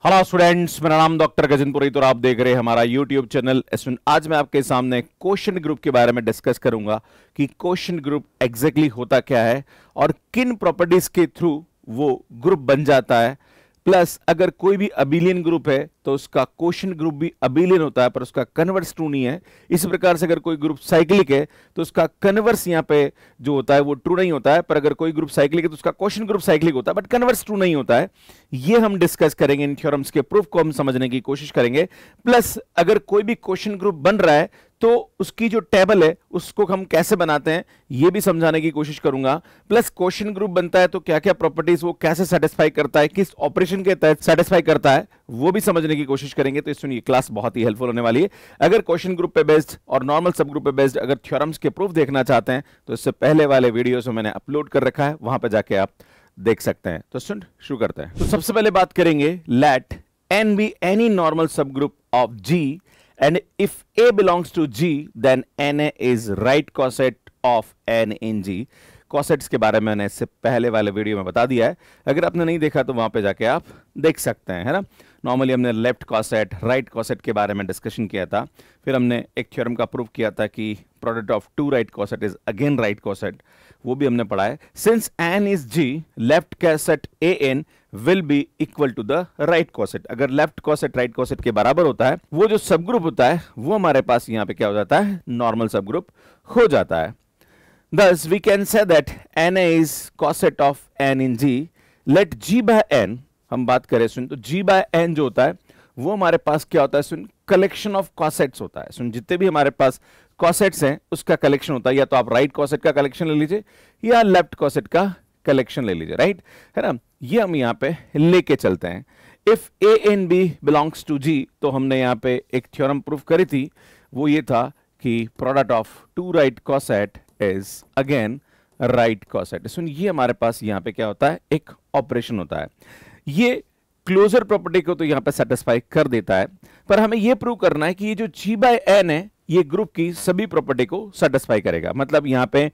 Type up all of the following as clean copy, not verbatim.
Hello students, मेरा नाम doctor Gajan पुरोहित और आप देख रहे हैं हमारा यूट्यूब चैनल एसविन। आज मैं आपके सामने क्वेश्चन ग्रुप के बारे में डिस्कस करूंगा कि क्वेश्चन ग्रुप एग्जैक्टली होता क्या है और किन प्रॉपर्टीज के थ्रू वो ग्रुप बन जाता है। प्लस अगर कोई भी अबिलियन ग्रुप है तो उसका क्वेश्चन ग्रुप भी अबिलियन होता है पर उसका कन्वर्स ट्रू नहीं है। इसी प्रकार से अगर कोई ग्रुप साइक्लिक है तो उसका कन्वर्स यहाँ पे जो होता है वो ट्रू नहीं होता है, पर अगर कोई ग्रुप साइक्लिक है तो उसका क्वेश्चन ग्रुप साइक्लिक होता है बट कन्वर्स ट्रू नहीं होता है। ये हम डिस्कस करेंगे, इन थ्योरम्स के प्रूफ को हम समझने की कोशिश करेंगे। प्लस अगर कोई भी क्वेश्चन ग्रुप बन रहा है तो उसकी जो टेबल है उसको हम कैसे बनाते हैं ये भी समझाने की कोशिश करूंगा। प्लस क्वेश्चन ग्रुप बनता है तो क्या क्या प्रॉपर्टीज वो कैसे सेटिस्फाई करता है, किस ऑपरेशन के तहत सेटिस्फाई करता है, वो भी समझने की कोशिश करेंगे। तो इसमें ये क्लास बहुत ही हेल्पफुल होने वाली है। अगर क्वेश्चन ग्रुप पे बेस्ड और नॉर्मल सब ग्रुप पे बेस्ड अगर थ्योरम्स के प्रूफ देखना चाहते हैं तो इससे पहले वाले वीडियो से मैंने अपलोड कर रखा है, वहां पर जाके आप देख सकते हैं। तो सुन शुरू करते हैं। तो सबसे पहले बात करेंगे, late n be any normal subgroup of G and if A belongs to G then Na is right coset of n in G। कॉसेट्स के बारे में मैंने इससे पहले वाले वीडियो में बता दिया है, अगर आपने नहीं देखा तो वहां पे जाके आप देख सकते हैं, है ना। नॉर्मली हमने लेफ्ट कॉसेट राइट कॉसेट के बारे में डिस्कशन किया था, फिर हमने एक थ्योरम का प्रूफ किया था कि product of two right coset is again right coset, वो भी हमने पढ़ा है। Since n is G left coset an will be equal to the right coset. अगर लेफ्ट कॉसेट राइट कॉसेट के बराबर होता है वो जो सब ग्रुप होता है वो हमारे पास यहाँ पे क्या हो जाता है, नॉर्मल सब ग्रुप हो जाता है। Thus, we can say that Na is coset of n in G. Let G by n, हम बात करें सुन, तो G by n जो होता है वो हमारे पास क्या होता है सुन, कलेक्शन ऑफ कॉसेट्स होता है। सुन, जितने भी हमारे पास कॉसेट्स हैं उसका कलेक्शन होता है, या तो आप राइट कॉसेट का कलेक्शन ले लीजिए या लेफ्ट कॉसेट का कलेक्शन ले लीजिए, राइट, है ना। ये हम यहाँ पे लेके चलते हैं। If A and B belongs to G, तो हमने यहाँ पे एक थ्योरम प्रूफ करी थी, वो ये था कि product of two right coset is again right coset. सुन, ये हमारे पास यहाँ पे क्या होता है, एक ऑपरेशन होता है। ये क्लोजर प्रॉपर्टी को तो यहाँ पे सेटिस्फाई कर देता है, पर हमें ये प्रूव करना है कि ये जो G by n है ये ग्रुप की सभी प्रॉपर्टी को सेटिस्फाई करेगा। मतलब यहाँ पे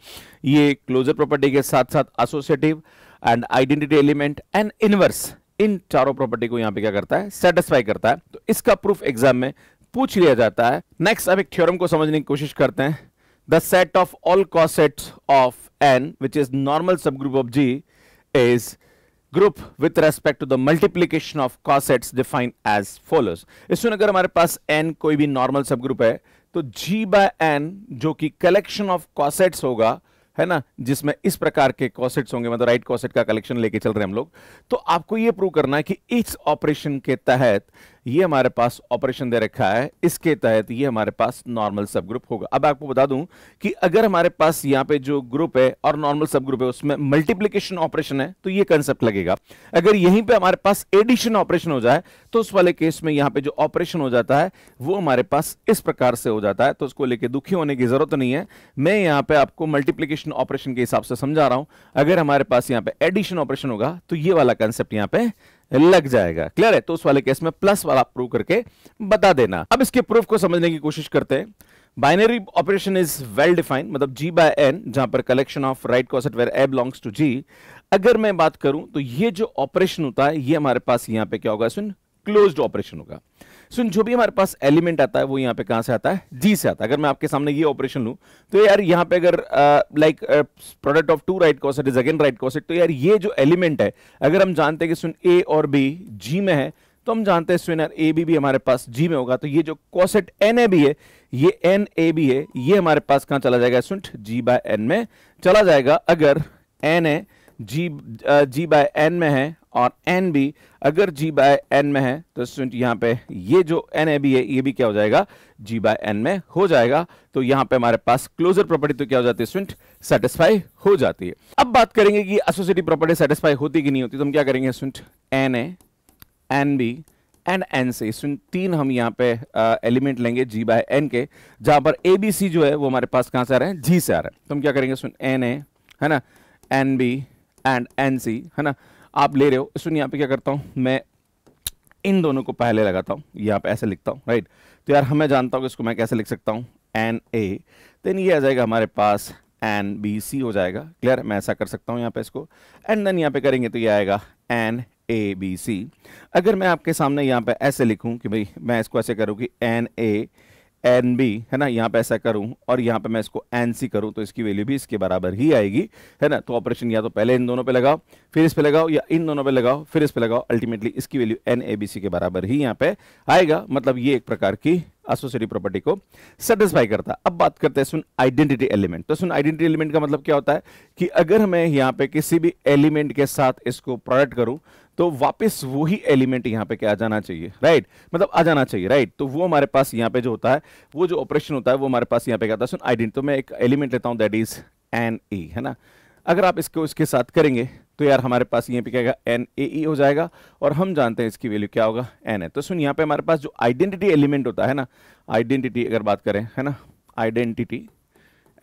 ये क्लोजर प्रॉपर्टी के साथ साथ associative and identity element and inverse, इन चारों प्रॉपर्टी को यहाँ पे क्या करता है, सेटिस्फाई करता है। तो इसका प्रूफ एग्जाम में पूछ लिया जाता है। नेक्स्ट अब एक थ्योरम को समझने की कोशिश करते हैं। The set of all cosets of n, which is normal subgroup of G, is group with respect to the multiplication of cosets defined as follows। इसमें अगर हमारे पास n कोई भी normal subgroup है तो G by n जो कि collection of cosets होगा, है ना, जिसमें इस प्रकार के कॉसेट्स होंगे, मतलब राइट कॉसेट का कलेक्शन लेके चल रहे हैं हम लोग। तो आपको ये प्रूव करना है कि इस ऑपरेशन के तहत ये हमारे पास ऑपरेशन दे रखा है, इसके तहत ये हमारे पास नॉर्मल सब ग्रुप होगा। अब आपको बता दूं कि अगर हमारे पास यहाँ पे जो ग्रुप है और नॉर्मल सब ग्रुप है उसमें मल्टीप्लीकेशन ऑपरेशन है तो ये कंसेप्ट लगेगा। अगर यहीं पे हमारे पास एडिशन ऑपरेशन हो जाए तो उस वाले केस में यहाँ पे जो ऑपरेशन हो जाता है वो हमारे पास इस प्रकार से हो जाता है। तो उसको लेके दुखी होने की जरूरत नहीं है, मैं यहाँ पे आपको मल्टीप्लीकेशन ऑपरेशन के हिसाब से समझा रहा हूं। अगर हमारे पास यहाँ पे एडिशन ऑपरेशन होगा तो ये वाला कंसेप्ट यहाँ पे लग जाएगा। क्लियर है? तो उस वाले केस में प्लस वाला प्रूव करके बता देना। अब इसके प्रूफ को समझने की कोशिश करते हैं। Binary operation is well defined, मतलब G by n जहां पर collection of right coset where A belongs to G। अगर मैं बात करूं तो ये जो ऑपरेशन होता है ये हमारे पास यहाँ पे क्या होगा, सुन, क्लोज्ड ऑपरेशन होगा। सुन, जो भी हमारे पास एलिमेंट आता है वो यहाँ पे कहां से आता है, G से आता है। अगर मैं आपके सामने ये ऑपरेशन लूं तो यार यहाँ पे अगर like product of two right coset is again right coset, तो यार ये जो एलिमेंट है अगर हम जानते हैं कि सुन A और B G में है तो हम जानते हैं सुन यार A B भी हमारे पास G में होगा, तो ये जो कॉसेट NAB है ये NAB है, ये हमारे पास कहां चला जाएगा, सुन, G by n में चला जाएगा। अगर NA G by n में है और NB अगर G by n में है तो सुन यहाँ पे ये जो NAB है ये भी क्या हो जाएगा, G by n में हो जाएगा। तो यहाँ पे हमारे पास क्लोजर प्रॉपर्टी तो क्या हो जाती है, सुन, सेटिस्फाई हो जाती है। अब बात करेंगे कि एसोसिएटिव प्रॉपर्टी सेटिस्फाई होती कि नहीं होती, तो हम क्या करेंगे, सुन, NA NB एंड NC, सुन, तीन हम यहाँ पे एलिमेंट लेंगे G by n के, जहां पर ABC जो है वो हमारे पास कहां से आ रहे हैं, G से आ रहे हैं। तो हम क्या करेंगे, सुन, NA, है ना, NB एंड NC, है ना, आप ले रहे हो। सुन, यहाँ पे क्या करता हूं मैं, इन दोनों को पहले लगाता हूं, यहाँ पे ऐसे लिखता हूं, राइट। तो यार हमें जानता हूं कि इसको मैं कैसे लिख सकता हूं, NA, देन ये आ जाएगा हमारे पास NBC हो जाएगा। क्लियर? मैं ऐसा कर सकता हूं यहाँ पे इसको, एंड देन यहाँ पे करेंगे तो ये आएगा NA ए बी सी। अगर मैं आपके सामने यहाँ पे ऐसे लिखूं कि भाई मैं इसको ऐसे करूं कि एन ए एन बी, है ना, यहाँ पे ऐसा करूं और यहाँ पे मैं इसको एन सी करूं तो इसकी वैल्यू भी इसके बराबर ही आएगी, है ना। तो ऑपरेशन या तो पहले इन दोनों पे लगाओ फिर इस पे लगाओ, या इन दोनों पे लगाओ फिर इस पे लगाओ, अल्टीमेटली इसकी value N A B C के बराबर ही यहाँ पे आएगा। मतलब ये एक प्रकार की एसोसिएटिव प्रॉपर्टी को सेटिस्फाई करता है। अब बात करते हैं सुन आइडेंटिटी एलिमेंट। तो सुन आइडेंटिटी एलिमेंट का मतलब क्या होता है कि अगर मैं यहाँ पे किसी भी एलिमेंट के साथ इसको प्रोडक्ट करूं तो वापस वही एलिमेंट यहाँ पे क्या आ जाना चाहिए, राइट, मतलब आ जाना चाहिए, राइट। तो वो हमारे पास यहाँ पे जो होता है, वो जो ऑपरेशन होता है वो हमारे पास यहाँ पे क्या होता है, सुन आइडेंटिटी। तो मैं एक एलिमेंट लेता हूं दैट इज एन ई, है ना। अगर आप इसको इसके साथ करेंगे तो यार हमारे पास यहाँ पे क्या आएगा, एन ए ई हो जाएगा, और हम जानते हैं इसकी वैल्यू क्या होगा, एन है। तो सुन यहाँ पे हमारे पास जो आइडेंटिटी एलिमेंट होता है ना, आइडेंटिटी अगर बात करें, है ना, आइडेंटिटी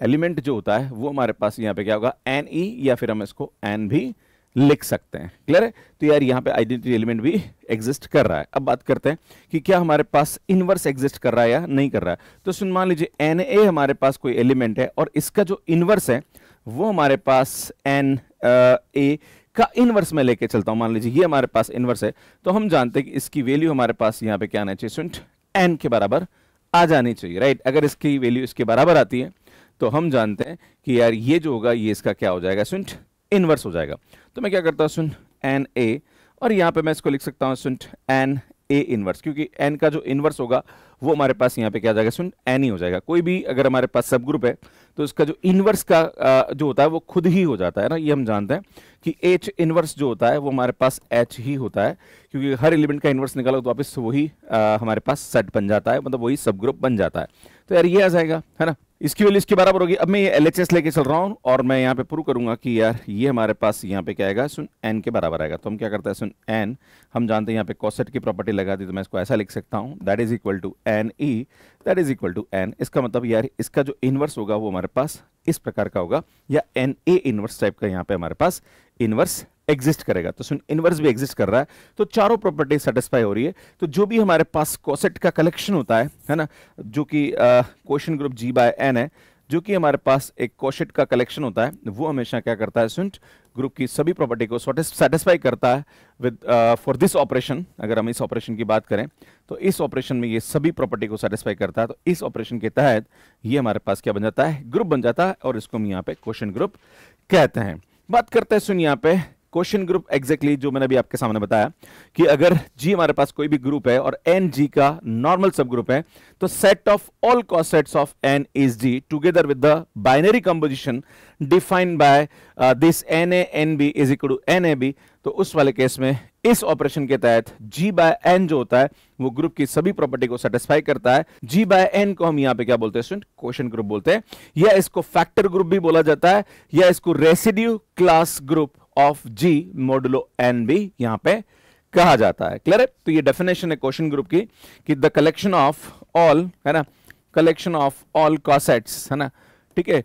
एलिमेंट जो होता है वो हमारे पास यहाँ पे क्या होगा, एन ई, या फिर हम इसको एन भी लिख सकते हैं। क्लियर है। तो यार यहाँ पे आइडेंटिटी एलिमेंट भी एग्जिस्ट कर रहा है। अब बात करते हैं कि क्या हमारे पास इनवर्स एग्जिस्ट कर रहा है या नहीं कर रहा है। तो सुन मान लीजिए एन ए हमारे पास कोई एलिमेंट है और इसका जो इनवर्स है वो हमारे पास एन ए का इनवर्स में लेके चलता हूं। मान लीजिए ये हमारे पास इनवर्स है, तो हम जानते हैं कि इसकी वैल्यू हमारे पास यहाँ पे क्या आना चाहिए, सुन एन के बराबर आ जानी चाहिए, राइट। अगर इसकी वैल्यू इसके बराबर आती है तो हम जानते हैं कि यार ये जो होगा ये इसका क्या हो जाएगा, सुन इनवर्स हो जाएगा। तो मैं क्या करता हूं, सुन एन ए, और यहां पे मैं इसको लिख सकता हूं सुन एन ए इनवर्स, क्योंकि एन का जो इनवर्स होगा वो हमारे पास यहाँ पे क्या आ जाएगा, सुन एन ही हो जाएगा। कोई भी अगर हमारे पास सब ग्रुप है तो उसका जो इनवर्स का जो होता है वो खुद ही हो जाता है ना। ये हम जानते हैं कि एच इनवर्स जो होता है वो हमारे पास एच ही होता है, क्योंकि हर एलिमेंट का इनवर्स निकालो तो वापस वही हमारे पास सेट बन जाता है, मतलब वही सब ग्रुप बन जाता है। तो यार ये आ जाएगा, है ना, इसकी वैल्यू इसके बराबर होगी। अब मैं ये एलएचएस लेके चल रहा हूं और मैं यहाँ पे प्रूव करूंगा कि यार ये हमारे पास यहाँ पे क्या आएगा, सुन एन के बराबर आएगा। तो हम क्या करते हैं, सुन एन, हम जानते हैं यहाँ पे कॉसेट की प्रॉपर्टी लगा दी, तो मैं इसको ऐसा लिख सकता हूँ, that is equal to N E, that is equal to N. इसका मतलब यार इसका जो इनवर्स होगा वो हमारे पास इस प्रकार का होगा, या एन ए इनवर्स टाइप का यहाँ पे हमारे पास इनवर्स एग्जिस्ट करेगा। तो सुन इनवर्स भी एग्जिस्ट कर रहा है, तो चारों प्रॉपर्टी सेटिस्फाई हो रही है। तो जो भी हमारे पास कोसेट का कलेक्शन होता है ना, जो कि quotient group G by N है, जो कि हमारे पास एक कोसेट का कलेक्शन होता है, वो हमेशा क्या करता है, सुन ग्रुप की सभी प्रॉपर्टी को सेटिस्फाई करता है विद फॉर दिस ऑपरेशन। अगर हम इस ऑपरेशन की बात करें तो इस ऑपरेशन में ये सभी प्रॉपर्टी को सेटिस्फाई करता है। तो इस ऑपरेशन के तहत ये हमारे पास क्या बन जाता है, ग्रुप बन जाता है, और इसको हम यहाँ पे क्वोशिएंट ग्रुप कहते हैं। बात करते हैं सुन यहाँ पे क्वोशिएंट ग्रुप एग्जैक्टली जो मैंने अभी आपके सामने बताया कि अगर जी हमारे पास कोई भी ग्रुप है और एन जी का नॉर्मल सब ग्रुप है, तो set of all cosets of N is G together with the binary composition defined by this N A N B is equal to N A B. तो उस वाले case में इस operation के तहत जी बाय एन जो होता है वो ग्रुप की सभी प्रॉपर्टी को सेटिस्फाई करता है। जी बाय एन को हम यहाँ पे क्या बोलते हैं, क्वोशिएंट ग्रुप बोलते हैं, या इसको फैक्टर ग्रुप भी बोला जाता है, या इसको residue class group of G modulo N भी यहां पे कहा जाता है। क्लियर है। तो ये डेफिनेशन है क्वोशिएंट ग्रुप की कि द कलेक्शन ऑफ ऑल, है ना, कलेक्शन ऑफ ऑल कॉसेट्स, है ना, ठीक है,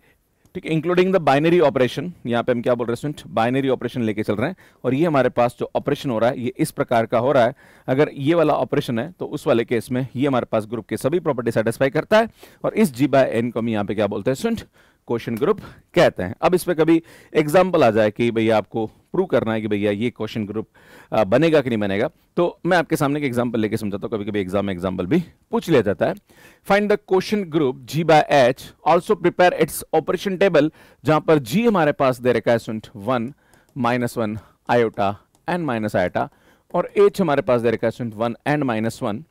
ठीक है, इंक्लूडिंग द बाइनरी ऑपरेशन। यहां पे हम क्या बोल रहे हैं, बाइनरी ऑपरेशन लेके चल रहे हैं, और ये हमारे पास जो ऑपरेशन हो रहा है ये इस प्रकार का हो रहा है। अगर ये वाला ऑपरेशन है तो उस वाले केस में ये हमारे पास ग्रुप के सभी प्रॉपर्टी सेटिस्फाई करता है, और इस जी बाय एन को हम यहाँ पे क्या बोलते हैं, क्वोशिएंट ग्रुप कहते हैं। अब इस पे कभी एग्जाम्पल आ जाए कि भैया आपको प्रूव करना है कि भैया ये क्वोशिएंट ग्रुप बनेगा कि नहीं बनेगा, तो मैं आपके सामने एक एग्जाम्पल लेके समझाता हूं। कभी कभी एग्जाम में एग्जाम्पल भी पूछ लिया जाता है। Find the quotient group G by H, also prepare its operation table, जहां पर जी हमारे पास दे रखा है 1 -1 आयोटा एन माइनस आयोटा, और एच हमारे पास दे रखा है 1 एंड -1,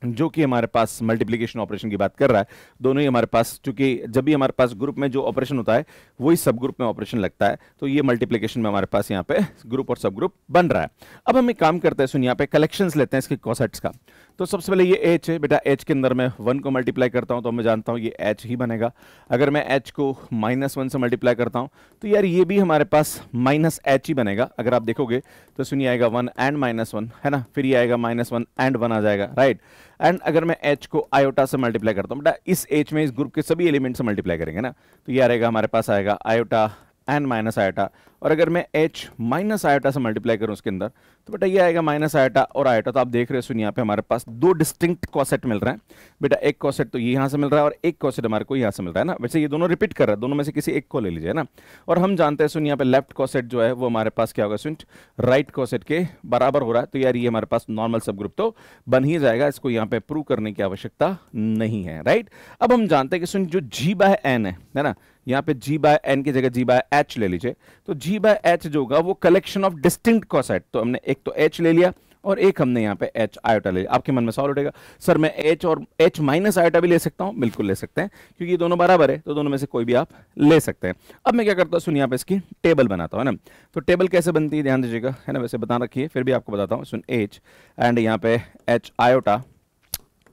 जो कि हमारे पास मल्टीप्लिकेशन ऑपरेशन की बात कर रहा है। दोनों ही हमारे पास, क्योंकि जब भी हमारे पास ग्रुप में जो ऑपरेशन होता है वही सब ग्रुप में ऑपरेशन लगता है, तो ये मल्टीप्लिकेशन में हमारे पास यहाँ पे ग्रुप और सब ग्रुप बन रहा है। अब हम एक काम करते हैं, सुन यहाँ पे कलेक्शंस लेते हैं इसके कॉसेट्स का। तो सबसे पहले ये एच है बेटा, एच के अंदर मैं 1 को मल्टीप्लाई करता हूँ तो मैं जानता हूँ ये एच ही बनेगा। अगर मैं एच को -1 से मल्टीप्लाई करता हूँ तो यार ये भी हमारे पास -h ही बनेगा। अगर आप देखोगे तो सुनिए आएगा 1 एंड -1, है ना, फिर ये आएगा -1 एंड 1 आ जाएगा, राइट। एंड अगर मैं h को आयोटा से मल्टीप्लाई करता हूँ बेटा, इस h में इस ग्रुप के सभी एलिमेंट से मल्टीप्लाई करेंगे ना, तो ये आएगा हमारे पास आएगा आयोटा एन माइनस आयोटा, और अगर मैं H माइनस आयोटा से मल्टीप्लाई करूं उसके अंदर, तो बेटा ये आएगा माइनस आयोटा और आयोटा। तो आप देख रहे हो सुन यहाँ पे हमारे पास दो डिस्टिंक्ट कॉसेट मिल रहे हैं बेटा, एक कॉसेट तो ये यहाँ से मिल रहा है और एक कॉसेट हमारे को यहाँ से मिल रहा है ना। वैसे ये दोनों रिपीट कर रहा है, दोनों में से किसी एक को ले लीजिए ना। और हम जानते हैं सुन यहाँ पे लेफ्ट कॉसेट जो है वो हमारे पास क्या होगा सुन, राइट कॉसेट के बराबर हो रहा है। तो यार ये हमारे पास नॉर्मल सब ग्रुप तो बन ही जाएगा, इसको यहाँ पे प्रूव करने की आवश्यकता नहीं है, राइट। अब हम जानते हैं कि सुन जो G बाय एन है ना, यहाँ पे G बाय एन की जगह G बाय एच ले लीजिए। तो G बाय एच जो होगा वो कलेक्शन ऑफ डिस्टिंक्ट कॉसेट, तो हमने एक तो H ले लिया और एक हमने यहाँ पे H आयोटा ले लिया। आपके मन में सवाल उठेगा सर मैं H और H माइनस आयोटा भी ले सकता हूँ? बिल्कुल ले सकते हैं, क्योंकि ये दोनों बराबर है तो दोनों में से कोई भी आप ले सकते हैं। अब मैं क्या करता हूँ सुन यहाँ पे इसकी टेबल बनाता हूँ ना। तो टेबल कैसे बनती है ध्यान दीजिएगा, है ना, वैसे बता रखिए फिर भी आपको बताता हूँ। सुन H एंड यहाँ पे H iota,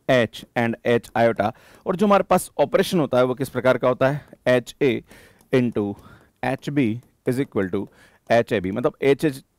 H and H iota, और जो हमारे पास ऑपरेशन होता है वो किस प्रकार का होता है, HA into HB is equal to HAB, मतलब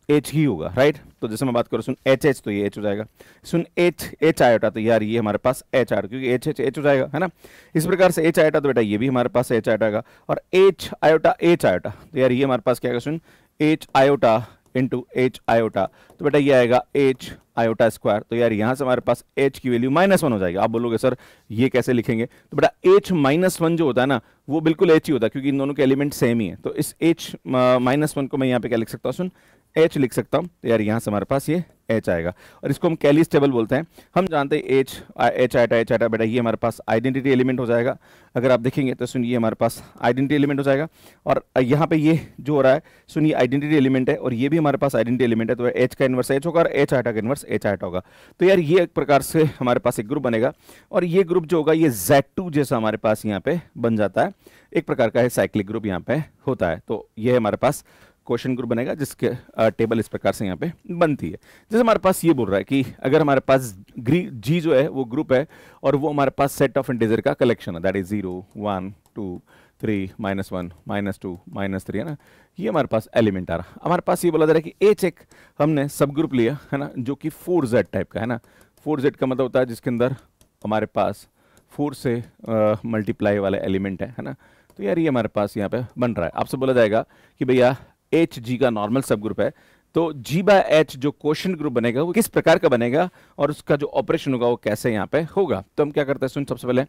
H ही होगा, राइट। तो जैसे मैं बात करूँ सुन HH तो ये H हो जाएगा, सुन H आयोटा तो यार ये हमारे पास H आयोटा, क्योंकि H हो जाएगा, है ना। इस प्रकार से H आयोटा तो बेटा ये भी हमारे पास H आयोटा आएगा, और H आयोटा तो यार ये हमारे पास क्या आएगा सुन, H iota into H iota, तो बेटा ये आएगा H आयोटा स्क्वायर। तो यार यहाँ से हमारे पास H की वैल्यू -1 हो जाएगी। आप बोलोगे सर ये कैसे लिखेंगे, तो बेटा H-1 जो होता है ना वो बिल्कुल H ही होता है, क्योंकि इन दोनों के एलिमेंट सेम ही है। तो इस H-1 को मैं यहाँ पे क्या लिख सकता हूँ सुन, H लिख सकता हूँ। तो यार यहाँ से हमारे पास ये H आएगा, और इसको हम कैलीज टेबल बोलते हैं। हम जानते हैं H आयोटा बेटा ये हमारे पास आइडेंटिटी एलिमेंट हो जाएगा। अगर आप देखेंगे तो सुन ये हमारे पास आइडेंटिटी एलिमेंट हो जाएगा, और यहाँ पे ये जो हो रहा है सुन ये आइडेंटिटी एलिमेंट है, और ये भी हमारे पास आइडेंटिटी एलिमेंट है। तो H का इन्वर्स H होगा और H आयोटा का इन्वर्स H आयोटा होगा। तो यार ये एक प्रकार से हमारे पास एक ग्रुप बनेगा, और ये ग्रुप जो होगा ये Z2 जैसा हमारे पास यहाँ पे बन जाता है, एक प्रकार का है साइक्लिक ग्रुप यहाँ पे होता है। तो ये हमारे पास क्वेश्चन ग्रुप बनेगा जिसके टेबल इस प्रकार से यहाँ पे बनती है। जैसे हमारे पास ये बोल रहा है कि अगर हमारे पास G जो है वो ग्रुप है और वो हमारे पास सेट ऑफ इंटीजर का कलेक्शन है, दैट इज 0 1 2 3 -1 -2 -3, है ना, ये हमारे पास एलिमेंट आ रहा। हमारे पास ये बोला जा रहा है कि H एक हमने सब ग्रुप लिया है ना, जो कि 4Z टाइप का है ना। 4Z का मतलब होता है जिसके अंदर हमारे पास 4 से मल्टीप्लाई वाले एलिमेंट है ना। तो यार ये हमारे पास यहाँ पे बन रहा है। आपसे बोला जाएगा कि भैया H-G का नॉर्मल सब ग्रुप है, तो G बाय H जो क्वेश्चन ग्रुप बनेगा वो किस प्रकार का बनेगा और उसका जो ऑपरेशन होगा वो कैसे यहाँ पे होगा। तो हम क्या करते हैं सुन, सबसे पहले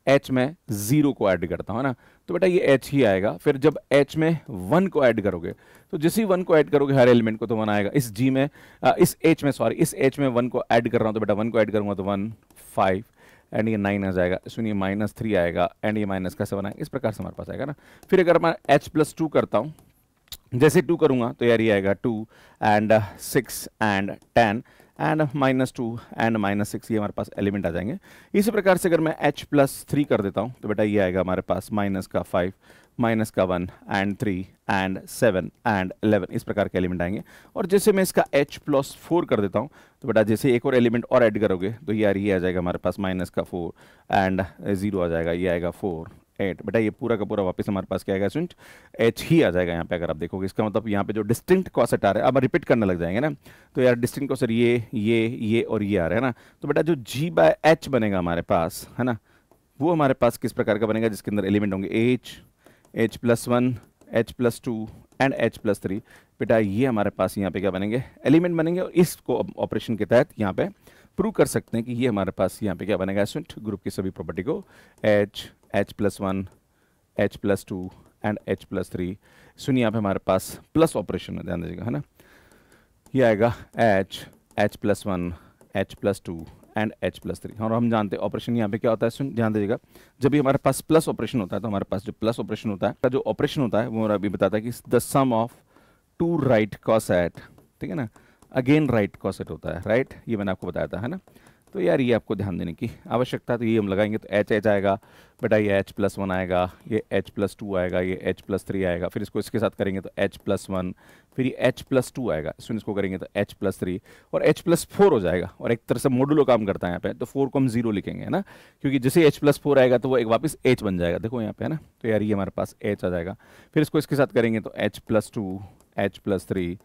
H में 0 को ऐड करता हूँ ना, तो बेटा ये H ही आएगा। फिर जब H में 1 को ऐड करोगे तो जैसे ही 1 को ऐड करोगे हर एलिमेंट को तो 1 आएगा। इस H में 1 को ऐड कर रहा हूँ, तो बेटा 1 को ऐड करूंगा तो 1 5 एंड ये 9 आ जाएगा। सुनिए -3 आएगा एंड ये माइनस का 7 आएगा। इस प्रकार से हमारे पास आएगा ना। फिर अगर मैं H+2 करता हूँ, जैसे 2 करूंगा तो यार ये आएगा 2 एंड 6 एंड 10 एंड -2 एंड -6, ये हमारे पास एलिमेंट आ जाएंगे। इसी प्रकार से अगर मैं H+3 कर देता हूँ तो बेटा ये आएगा हमारे पास -5 -1 एंड 3 एंड 7 एंड 11, इस प्रकार के एलिमेंट आएंगे। और जैसे मैं इसका H+4 कर देता हूँ तो बेटा जैसे एक और एलिमेंट और ऐड करोगे तो यार ये आ जाएगा हमारे पास -4 एंड 0 आ जाएगा, ये आएगा 4 8। बेटा ये पूरा का पूरा वापस हमारे पास क्या आएगा स्टूडेंट, H ही आ जाएगा यहाँ पे। अगर आप देखोगे इसका मतलब यहाँ पे जो डिस्टिंक्ट कॉसेट आ रहे हैं अब रिपीट करने लग जाएंगे ना, तो यार डिस्टिंक्ट कॉसेट ये और ये आ रहे हैं ना। तो बेटा जो G बाय H बनेगा हमारे पास है ना, वो हमारे पास किस प्रकार का बनेगा, जिसके अंदर एलिमेंट होंगे H+1 H+2 एंड H+3। बेटा ये हमारे पास यहाँ पे क्या बनेंगे, एलिमेंट बनेंगे। और इसको ऑपरेशन के तहत यहाँ पे प्रूव कर सकते हैं कि ये हमारे पास यहाँ पे क्या बनेगा स्टूडेंट, ग्रुप की सभी प्रॉपर्टी को H+1 H+2 एंड H+3। सुनिए यहाँ पे हमारे पास प्लस ऑपरेशन है, ध्यान दीजिएगा है ना। ये आएगा H+1 H+2 एंड H+3। और हम जानते हैं ऑपरेशन यहाँ पे क्या होता है, सुन ध्यान दीजिएगा, जब भी हमारे पास प्लस ऑपरेशन होता है तो हमारे पास जो प्लस ऑपरेशन होता है, जो ऑपरेशन होता है वो अभी बताता है कि the sum of 2 right coset, ठीक है ना, अगेन राइट कॉसेट होता है, राइट, ये मैंने आपको बताया था है ना। तो यार ये आपको ध्यान देने की आवश्यकता है। तो ये हम लगाएंगे तो H आएगा बेटा, ये H+1 आएगा, ये H+2 आएगा, ये H+3 आएगा। फिर इसको इसके साथ करेंगे तो H+1, फिर ये H+2 आएगा, इसको करेंगे तो H+3 और H+4 हो जाएगा। और एक तरह से मॉडुलो काम करता है यहाँ पे, तो 4 को हम 0 लिखेंगे है ना, क्योंकि जैसे H+4 आएगा तो वो एक वापस H बन जाएगा, देखो यहाँ पे है ना। तो यार ये हमारे पास H आ जाएगा। फिर इसको इसके साथ करेंगे तो H+2 H+3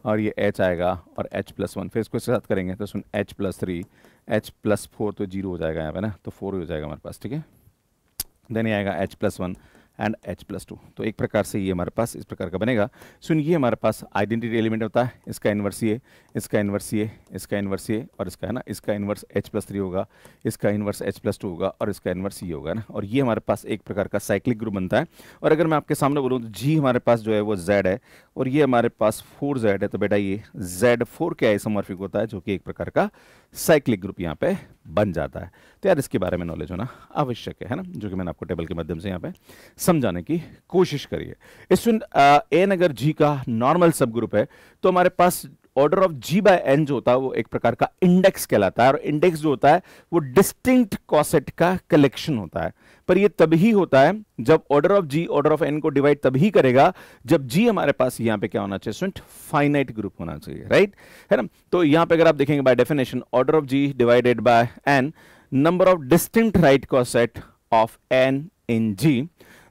और ये H आएगा और H+1, फिर इसको इसके साथ करेंगे तो सुन H+3 H+4 तो 0 हो जाएगा यहाँ पे ना, तो 4 हो जाएगा हमारे पास, ठीक है। देन ये आएगा H+1 एंड H+2। तो एक प्रकार से ये हमारे पास इस प्रकार का बनेगा। सुन, ये हमारे पास आइडेंटिटी एलिमेंट होता है, इसका इन्वर्स ये, इसका इन्वर्स ये, इसका इन्वर्स ये, और इसका है ना, इसका इन्वर्स H+3 होगा, इसका इन्वर्स H+2 होगा, और इसका इन्वर्स ये होगा ना, और ये हमारे पास एक प्रकार का साइक्लिक ग्रुप बनता है। और अगर मैं आपके सामने बोलूँ तो G हमारे पास जो है वो Z है, और ये हमारे पास 4Z है, तो बेटा ये Z4 के आइसोमॉर्फिक होता है, जो कि एक प्रकार का साइक्लिक ग्रुप यहाँ पे बन जाता है। तो यार इसके बारे में नॉलेज होना आवश्यक है ना, जो कि मैंने आपको टेबल के माध्यम से यहाँ पे समझाने की कोशिश करी है। इसमें एन अगर जी का नॉर्मल सब ग्रुप है तो हमारे पास order of G by N जो होता है वो एक प्रकार का इंडेक्स कहलाता है, और इंडेक्स जो होता है वो डिस्टिंक्ट कॉसेट का कलेक्शन होता है। पर ये तभी होता है जब order of G order of N को डिवाइड तभी करेगा जब जी हमारे पास यहाँ पे क्या होना चाहिए स्टूडेंट, फाइनाइट ग्रुप होना चाहिए, राइट, है ना। तो यहाँ पे अगर आप देखेंगे by definition order of G divided by N, number of distinct right coset of N in G,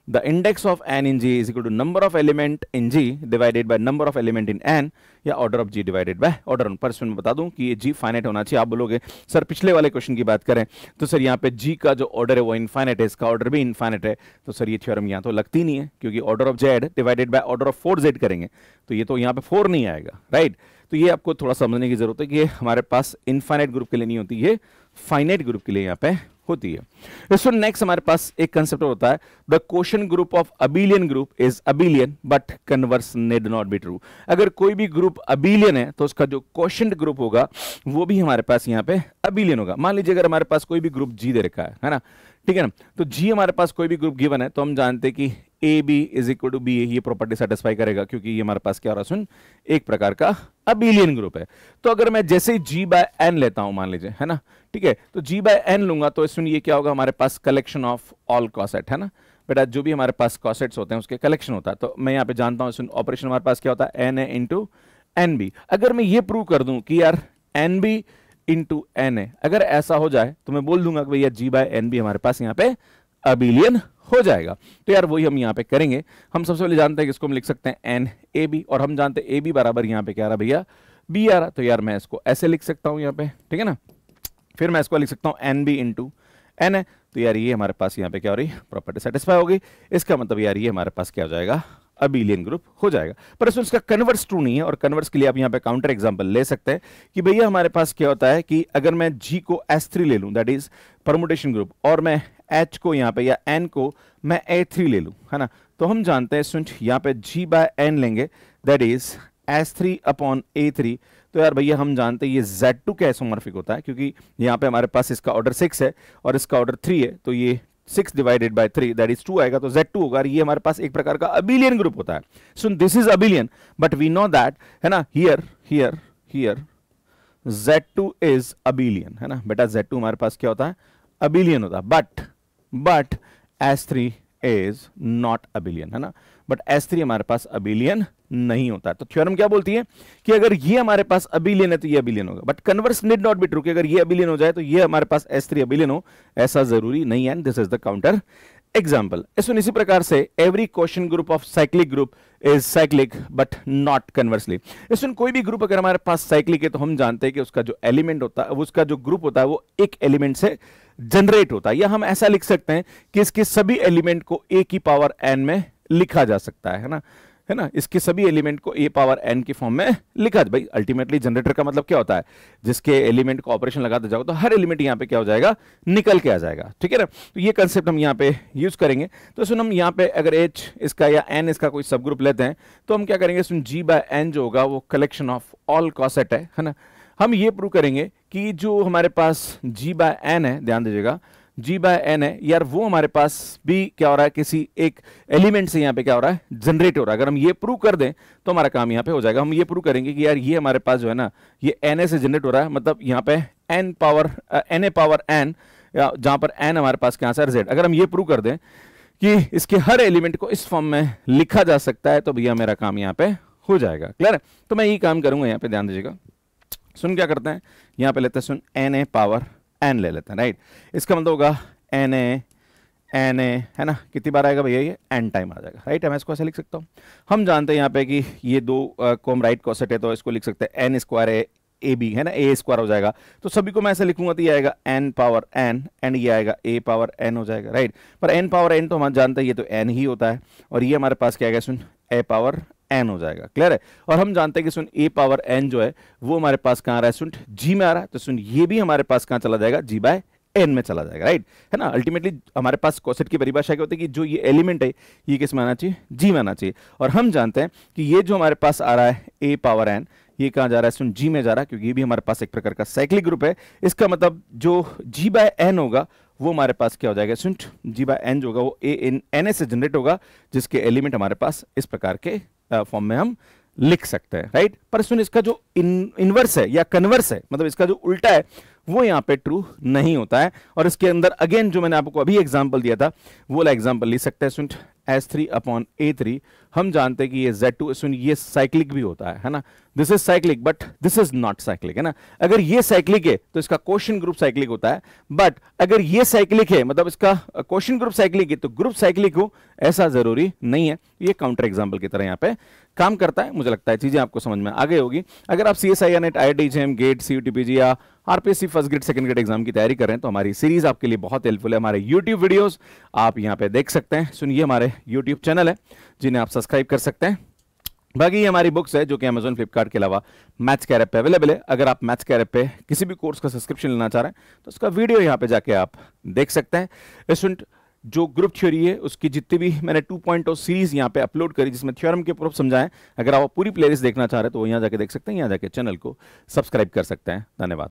the index of n in G is equal to number of element in G divided by number of element in n, या order of G divided by order n। पर इसमें बता दूं कि ये G finite होना चाहिए। आप बोलोगे सर पिछले वाले क्वेश्चन की बात करें तो सर यहाँ पे G का जो ऑर्डर है वो इनफाइनाइट है, इसका ऑर्डर भी इनफाइनाइट है, तो सर ये थ्योरम यहाँ तो लगती नहीं है, क्योंकि order of Z divided by order of 4Z करेंगे तो ये तो यहाँ पे 4 नहीं आएगा, राइट। तो ये आपको थोड़ा समझने की जरूरत है कि ये हमारे पास इनफाइनाइट ग्रुप के लिए नहीं होती, ये फाइनाइट ग्रुप के लिए यहाँ पे होती है। इसमें नेक्स्ट हमारे पास एक कंसेप्ट होता है, the quotient group of abelian group is abelian but converse need not be true. अगर कोई भी ग्रुप अबिलियन है तो उसका जो क्वोशिएंट ग्रुप होगा वो भी हमारे पास यहाँ पे अबिलियन होगा। मान लीजिए अगर हमारे पास कोई भी ग्रुप जी दे रखा है ना, ठीक है ना, तो जी हमारे पास कोई भी ग्रुप गिवन है तो हम जानते हैं कि A B is equal to B, ये प्रॉपर्टी सेटिस्फाई करेगा, क्योंकि ये हमारे पास क्या हो रहा है सुन, एक प्रकार का अबिलियन ग्रुप है। तो अगर मैं जैसे ही जी बाय एन लेता हूं मान लीजिए, है ना, ठीक है, तो जी बाय एन लूंगा तो इसमें ये क्या होगा, हमारे पास कलेक्शन ऑफ ऑल कॉसेट, है ना बेटा, जो भी हमारे पास कॉसेट्स होते हैं उसके कलेक्शन होता है। तो मैं यहाँ पे जानता हूँ इसमें ऑपरेशन हमारे पास क्या होता है, N A into N B. अगर मैं ये प्रूव कर दूं कि यार N B into N A, अगर ऐसा हो जाए तो मैं बोल दूंगा कि भैया जी बाय एन बी हमारे पास यहाँ पे अबिलियन हो जाएगा। तो यार वही हम यहाँ पे करेंगे। हम सबसे पहले जानते हैं कि इसको हम लिख सकते हैं एन ए बी, और हम जानते हैं ए बी बराबर यहाँ पे क्या आ रहा भैया, बी आ रहा। तो यार मैं इसको ऐसे लिख सकता हूँ यहाँ पे, ठीक है ना। फिर मैं इसको लिख सकता हूँ एन बी इंटू एन है, तो यार ये हमारे पास यहाँ पे क्या हो रही, प्रॉपर्टी सेटिस्फाई होगी। इसका मतलब यार ये हमारे पास क्या हो जाएगा, अबिलियन ग्रुप हो जाएगा। पर इसमें इसका कन्वर्स ट्रू नहीं है, और कन्वर्स के लिए आप यहाँ पे काउंटर एग्जांपल ले सकते हैं कि भैया हमारे पास क्या होता है कि अगर मैं G को S3 ले लूं, दैट इज परमुटेशन ग्रुप, और मैं H को यहाँ पे या N को मैं A3 ले लूं, है ना, तो हम जानते हैं स्टूडेंट यहाँ पे G बाय N लेंगे, that is S3 upon A3। तो यार भैया हम जानते हैं ये Z2 के आइसोमॉर्फिक होता है, क्योंकि यहाँ पे हमारे पास इसका ऑर्डर 6 है और इसका ऑर्डर 3 है, तो ये 6 डिवाइडेड बाय 3 दैट इज 2 आएगा, तो Z2 होगा। ये हमारे पास एक प्रकार का अबिलियन ग्रुप होता है। So this is abelian but we know that, है ना, हियर Z2 इज अबिलियन, है ना बेटा, Z2 हमारे पास क्या होता है, अबिलियन होता है, but S3 is not abelian, है ना, बट S3 हमारे पास अबिलियन नहीं होता है। तो थ्योरम क्या बोलती है कि अगर ये हमारे पास अबिलियन है तो ये अबिलियन होगा, but converse need not be true, कि अगर ये अबिलियन हो जाए तो ये हमारे पास S3 अबिलियन हो, ऐसा जरूरी नहीं है। This is the counter example. इसमें इसी प्रकार से every quotient group of cyclic group is cyclic but not conversely. इसमें कोई भी ग्रुप अगर हमारे पास साइक्लिक है तो हम जानते हैं कि उसका जो एलिमेंट होता है, उसका जो ग्रुप होता है वो एक एलिमेंट से जनरेट होता है, या हम ऐसा लिख सकते हैं कि इसके सभी एलिमेंट को ए की पावर एन में लिखा जा सकता है ना, इसके सभी एलिमेंट को ए पावर एन की फॉर्म में लिखा। भाई अल्टीमेटली जनरेटर का मतलब क्या होता है, जिसके एलिमेंट को ऑपरेशन लगाते जाओ तो हर एलिमेंट यहाँ पे क्या हो जाएगा, निकल के आ जाएगा, ठीक है ना। तो ये कंसेप्ट हम यहाँ पे यूज करेंगे। तो सुन हम यहाँ पे अगर एच इसका या एन इसका कोई सब ग्रुप लेते हैं तो हम क्या करेंगे, सुन जी बाय एन जो होगा वो कलेक्शन ऑफ ऑल कॉसेट है ना। हम ये प्रूव करेंगे कि जो हमारे पास जी बाय एन है, ध्यान दीजिएगा, जी बाय एन है यार, वो हमारे पास भी क्या हो रहा है, किसी एक एलिमेंट से यहाँ पे क्या हो रहा है, जनरेट हो रहा है। अगर हम ये प्रूव कर दें तो हमारा काम यहाँ पे हो जाएगा। हम ये प्रूव करेंगे कि यार ये हमारे पास जो है ना, ये एन ए से जनरेट हो रहा है, मतलब यहाँ पे एन ए पावर एन, जहां पर एन हमारे पास क्या है, जेड। अगर हम ये प्रूव कर दें कि इसके हर एलिमेंट को इस फॉर्म में लिखा जा सकता है तो भैया मेरा काम यहाँ पे हो जाएगा। क्लियर है? तो मैं यही काम करूंगा यहाँ पे, ध्यान दीजिएगा। सुन क्या करते हैं, यहाँ पे लेते हैं सुन एन ए पावर एन ले लेते हैं, राइट। इसका मतलब होगा एन ए है ना, कितनी बार आएगा भैया, ये एन टाइम आ जाएगा, राइट। मैं इसको ऐसे लिख सकता हूँ। हम जानते हैं यहाँ पे कि ये दो को हम राइट कॉसेट है तो इसको लिख सकते हैं N square A A B, है ना, ए स्क्वायर हो जाएगा। तो सभी को मैं ऐसे लिखूंगा तो ये आएगा n पावर n एंड ये आएगा a पावर n हो जाएगा, राइट। पर n पावर n तो हम जानते हैं ये तो n ही होता है, और ये हमारे पास क्या आएगा सुन a पावर n हो जाएगा, क्लियर है। और हम जानते हैं कि सुन a पावर n जो है वो हमारे पास कहाँ आ रहा है सुन g में आ रहा है, तो सुन ये भी हमारे पास कहाँ चला जाएगा g बाय n में चला जाएगा, राइट, है ना। अल्टीमेटली हमारे पास कोसेट की परिभाषा क्या होती है कि जो ये एलिमेंट है ये किस में आना चाहिए, g में आना चाहिए। और हम जानते हैं कि ये जो हमारे पास आ रहा है a पावर n, ये कहाँ जा रहा है सुन g में जा रहा है, क्योंकि ये भी हमारे पास एक प्रकार का साइक्लिक ग्रुप है। इसका मतलब जो g बाय n होगा वो हमारे पास क्या हो जाएगा सुन g बाय n जो होगा वो a इन na से जनरेट होगा, जिसके एलिमेंट हमारे पास इस प्रकार के फॉर्म में हम लिख सकते हैं, राइट। पर सुन इसका जो इनवर्स है या कन्वर्स है, मतलब इसका जो उल्टा है वो यहाँ पे ट्रू नहीं होता है। और इसके अंदर अगेन जो मैंने आपको अभी एग्जांपल दिया था वो वाला एग्जांपल लिख सकते हैं सुन S3/A3। हम जानते हैं कि ये Z2 सुन ये साइक्लिक भी होता है ना, this is cyclic but this is not cyclic, है ना। अगर ये साइक्लिक है तो इसका क्वोशिएंट ग्रुप साइक्लिक होता है, बट अगर ये साइक्लिक है मतलब इसका क्वोशिएंट ग्रुप साइक्लिक है तो ग्रुप साइक्लिक हो ऐसा जरूरी नहीं है। ये काउंटर एग्जांपल की तरह यहाँ पे काम करता है। मुझे लगता है चीजें आपको समझ में आ गई होगी। अगर आप CSI NET IIT JEM GATE CUTPG या RPSC first grade second grade exam की तैयारी कर रहे हैं तो हमारी सीरीज आपके लिए बहुत हेल्पफुल है। हमारे YouTube वीडियोस आप यहाँ पे देख सकते हैं। सुनिए हमारे YouTube चैनल है जिन्हें आप सब्सक्राइब कर सकते हैं। बाकी ये हमारी बुक्स है जो कि Amazon फ्लिपकार्ट के अलावा मैथ्स कैर ऐप पे अवेलेबल है। अगर आप मैथ्स कैर ऐप पे किसी भी कोर्स का सब्सक्रिप्शन लेना चाह रहे हैं तो उसका वीडियो यहाँ पे जाके आप देख सकते हैं। स्टूडेंट जो ग्रुप थ्योरी है उसकी जितनी भी मैंने 2.0 सीरीज यहाँ पे अपलोड करी जिसमें थ्योरम के प्रूफ समझाएं, अगर आप पूरी प्लेलिस्ट देखना चाह रहे हैं तो यहाँ जाके देख सकते हैं, यहाँ जाके चैनल को सब्सक्राइब कर सकते हैं। धन्यवाद।